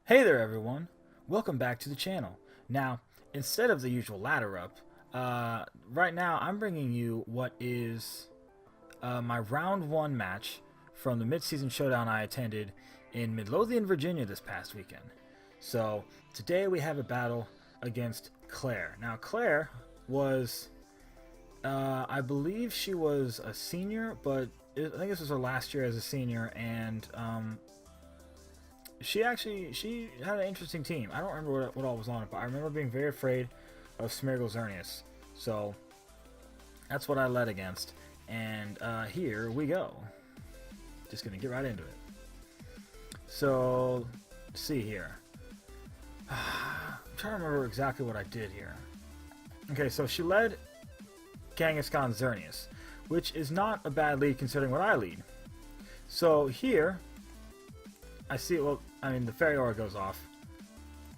Hey there everyone, welcome back to the channel. Now, instead of the usual ladder up, right now I'm bringing you what is my round 1 match from the mid-season showdown I attended in Midlothian, Virginia this past weekend. So, today we have a battle against Claire. Now, Claire was, I believe she was a senior, but I think this was her last year as a senior, and she had an interesting team. I don't remember what all was on it, but I remember being very afraid of Smeargle Xerneas. So that's what I led against. And here we go. Just gonna get right into it. So let's see here. I'm trying to remember exactly what I did here. Okay, so she led Kangaskhan Xerneas, which is not a bad lead considering what I lead. So here I see, well, I mean, the Fairy Aura goes off.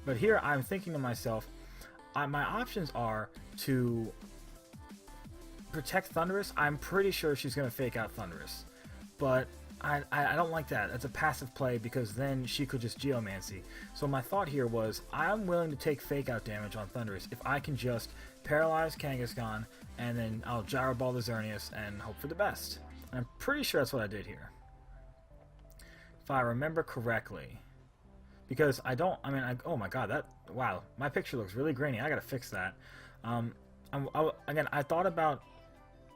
But here I'm thinking to myself, my options are to protect Thundurus. I'm pretty sure she's going to fake out Thundurus. But I don't like that. That's a passive play because then she could just Geomancy. So my thought here was, I'm willing to take fake out damage on Thundurus if I can just paralyze Kangaskhan and then I'll Gyro Ball the Xerneas and hope for the best. And I'm pretty sure that's what I did here, if I remember correctly. Because oh my god, wow, my picture looks really grainy. I gotta fix that. Again, I thought about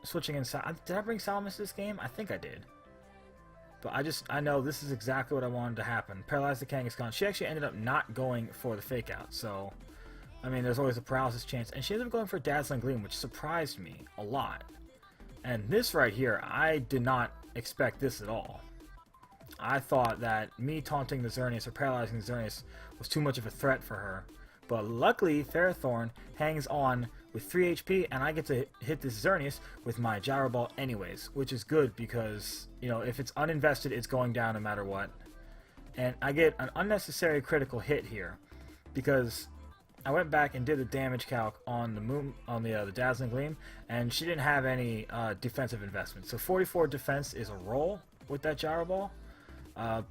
switching in. Did I bring Salamis this game? I think I did. But I know this is exactly what I wanted to happen. Paralyze the Kangaskhan. She actually ended up not going for the fake out, so I mean, there's always a paralysis chance. And she ended up going for Dazzling Gleam, which surprised me a lot. And this right here, I did not expect this at all. I thought that me taunting the Xerneas or paralyzing the Xerneas was too much of a threat for her. But luckily, Ferrothorn hangs on with 3 HP, and I get to hit this Xerneas with my Gyro Ball anyways, which is good because, you know, if it's uninvested, it's going down no matter what. And I get an unnecessary critical hit here because I went back and did the damage calc on the Dazzling Gleam, and she didn't have any defensive investment. So 44 defense is a roll with that Gyro Ball.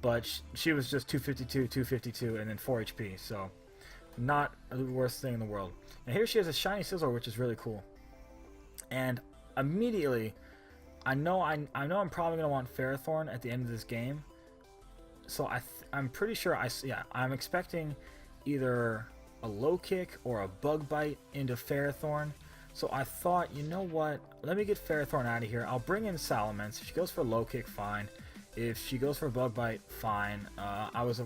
But she was just 252, 252, and then 4 HP, so not the worst thing in the world. And here she has a shiny Scizor, which is really cool. And immediately, I know I'm probably gonna want Ferrothorn at the end of this game. So I'm pretty sure I'm expecting either a low kick or a bug bite into Ferrothorn. So I thought, you know what? Let me get Ferrothorn out of here. I'll bring in Salamence. If she goes for a low kick, fine. If she goes for a bug bite, fine. I was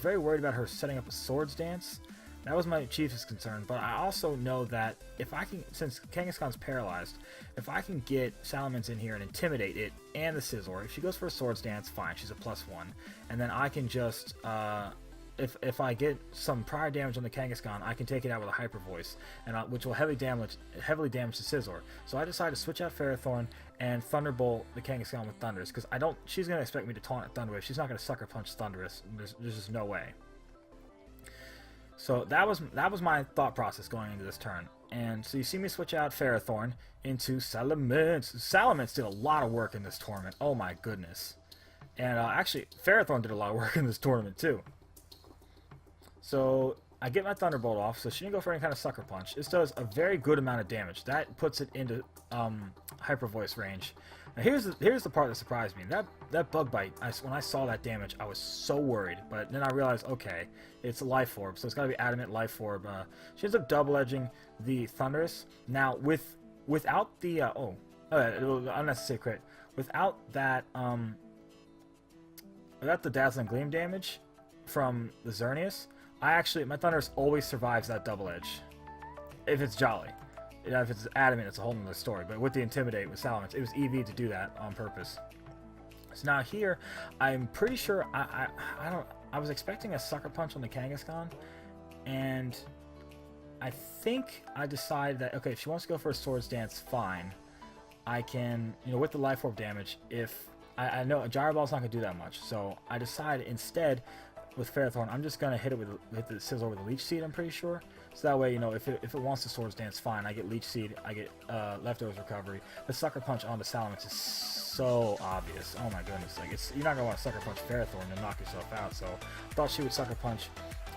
very worried about her setting up a Swords Dance. That was my chiefest concern. But I also know that if I can, since Kangaskhan's paralyzed, if I can get Salamence in here and intimidate it and the Scizor, if she goes for a Swords Dance, fine. She's a +1, and then I can just if I get some prior damage on the Kangaskhan, I can take it out with a Hyper Voice, and which will heavily damage the Scizor. So I decided to switch out Ferrothorn and Thunderbolt the Kangaskhan with Thundurus, because she's gonna expect me to taunt at Thundurus. She's not gonna Sucker Punch Thundurus. There's just no way. So that was my thought process going into this turn. And so you see me switch out Ferrothorn into Salamence. Salamence did a lot of work in this tournament. Oh my goodness. And actually, Ferrothorn did a lot of work in this tournament too. So I get my Thunderbolt off, so she didn't go for any kind of Sucker Punch. This does a very good amount of damage. That puts it into Hyper Voice range. Now here's the part that surprised me. That Bug Bite, when I saw that damage, I was so worried. But then I realized, okay, it's a Life Orb, so it's got to be Adamant Life Orb. She ends up double edging the Thundurus. Now without the unnecessary crit, without that without the Dazzling Gleam damage from the Xerneas, my Thundurus always survives that double edge. If it's Jolly. You know, if it's Adamant, it's a whole nother story. But with the Intimidate with Salamence, it was EV to do that on purpose. So now here, I'm pretty sure I was expecting a Sucker Punch on the Kangaskhan, and I think I decided that, okay, if she wants to go for a Swords Dance, fine. I can, you know, with the Life Orb damage, if I know a Gyro Ball's not gonna do that much, so I decided instead with Ferrothorn, I'm just gonna hit the Scizor with a Leech Seed, I'm pretty sure. So that way, you know, if it wants to Swords Dance, fine. I get Leech Seed, I get Leftovers Recovery. The Sucker Punch on the Salamence is so obvious. Oh my goodness, like you're not gonna want to Sucker Punch Ferrothorn and knock yourself out. So I thought she would Sucker Punch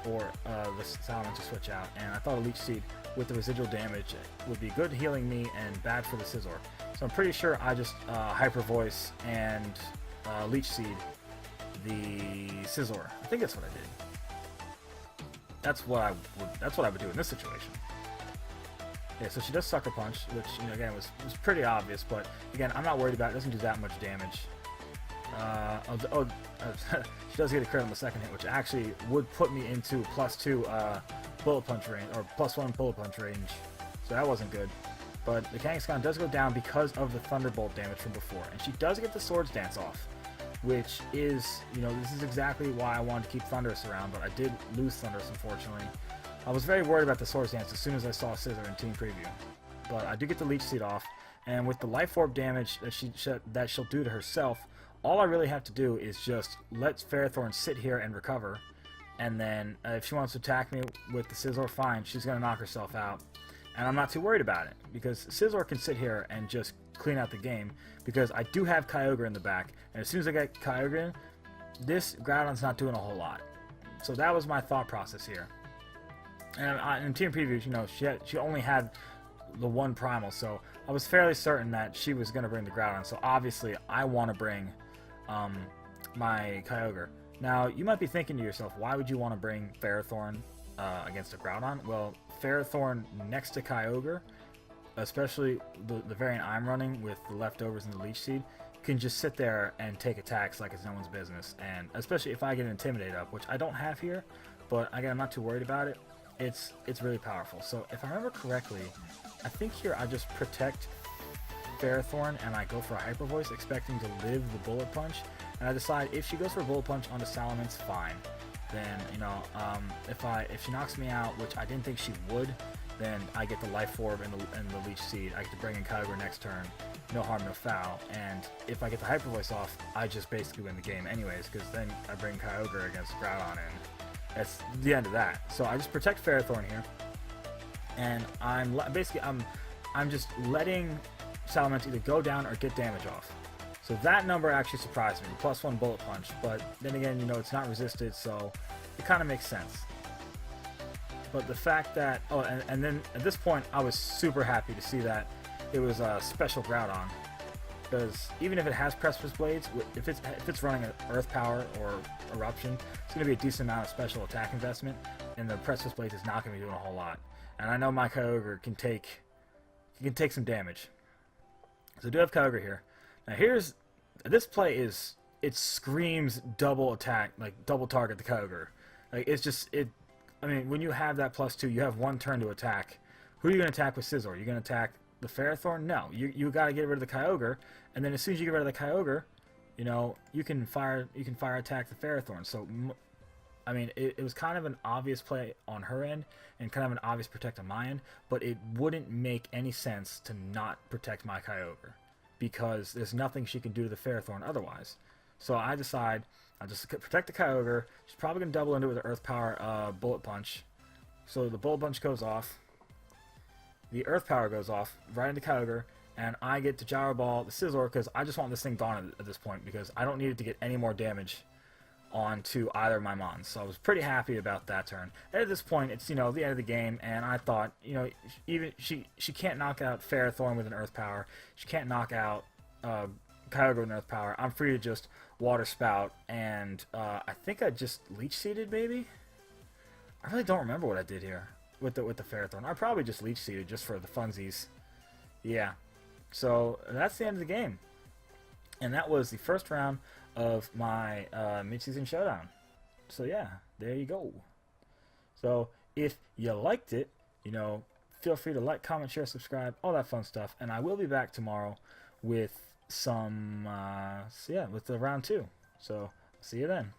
or the Salmon to switch out, and I thought a Leech Seed with the residual damage would be good healing me and bad for the Scizor. So I'm pretty sure I just Hyper Voice and Leech Seed the Scizor. I think that's what I did. That's what I would do in this situation. Yeah, so she does Sucker Punch, which, you know, again, was pretty obvious, but again, I'm not worried about it. It doesn't do that much damage. She does get a crit on the second hit, which actually would put me into +2 Bullet Punch range, or +1 Bullet Punch range, so that wasn't good. But the Kangaskhan does go down because of the Thunderbolt damage from before, and she does get the Swords Dance off, which is, you know, this is exactly why I wanted to keep Thundurus around, but I did lose Thundurus, unfortunately. I was very worried about the Swords Dance as soon as I saw Scizor in Team Preview, but I do get the Leech Seed off, and with the Life Orb damage that she'll do to herself, all I really have to do is just let Ferrothorn sit here and recover, and then if she wants to attack me with the Scizor, fine, she's going to knock herself out, and I'm not too worried about it, because Scizor can sit here and just clean out the game, because I do have Kyogre in the back, and as soon as I get Kyogre in, this Groudon's not doing a whole lot. So that was my thought process here. And in Team Previews, you know, she only had the one Primal, so I was fairly certain that she was going to bring the Groudon, so obviously I want to bring my Kyogre. Now, you might be thinking to yourself, why would you want to bring Ferrothorn against a Groudon? Well, Ferrothorn next to Kyogre, especially the variant I'm running with the leftovers and the Leech Seed, can just sit there and take attacks like it's no one's business. And especially if I get an Intimidate up, which I don't have here, but again, I'm not too worried about it. It's really powerful. So if I remember correctly, I think here I just protect Ferrothorn and I go for a Hyper Voice, expecting to live the Bullet Punch. And I decide if she goes for a Bullet Punch onto Salamence, fine. Then, you know, if she knocks me out, which I didn't think she would, then I get the Life Orb and the Leech Seed. I get to bring in Kyogre next turn, no harm, no foul. And if I get the Hyper Voice off, I just basically win the game anyways, because then I bring Kyogre against Groudon, and that's the end of that. So I just protect Ferrothorn here, and I'm just letting Salamence either go down or get damage off. So that number actually surprised me, the +1 Bullet Punch, but then again, you know, it's not resisted, so it kind of makes sense. But the fact that, oh, and then at this point, I was super happy to see that it was a special Groudon, because even if it has Precipice Blades, if it's running an Earth Power or Eruption, it's going to be a decent amount of special attack investment, and the Precipice Blades is not going to be doing a whole lot. And I know my Kyogre can take some damage. So I do have Kyogre here. Now this play it screams double attack, like double target the Kyogre. Like I mean, when you have that +2, you have one turn to attack. Who are you going to attack with Scizor? You're going to attack the Ferrothorn? No, you got to get rid of the Kyogre, and then as soon as you get rid of the Kyogre, you know, you can fire attack the Ferrothorn. So I mean, it was kind of an obvious play on her end and kind of an obvious protect on my end, but it wouldn't make any sense to not protect my Kyogre, because there's nothing she can do to the Ferrothorn otherwise. So I decide I'll just protect the Kyogre. She's probably going to double into it with the Earth Power Bullet Punch. So the Bullet Punch goes off. The Earth Power goes off right into Kyogre, and I get to Gyro Ball the Scizor, because I just want this thing gone at this point, because I don't need it to get any more damage onto either of my Mons. So I was pretty happy about that turn. And at this point, it's, you know, the end of the game, and I thought, you know, even she can't knock out Ferrothorn with an Earth Power. She can't knock out Kyogre with an Earth Power. I'm free to just Water Spout, and I think I just Leech Seeded, maybe? I really don't remember what I did here with the Ferrothorn. I probably just Leech Seeded just for the funsies. Yeah. So that's the end of the game. And that was the first round of my Mid-Season Showdown. So yeah, there you go. So if you liked it, you know, feel free to like, comment, share, subscribe, all that fun stuff. And I will be back tomorrow with some, with the round 2. So see you then.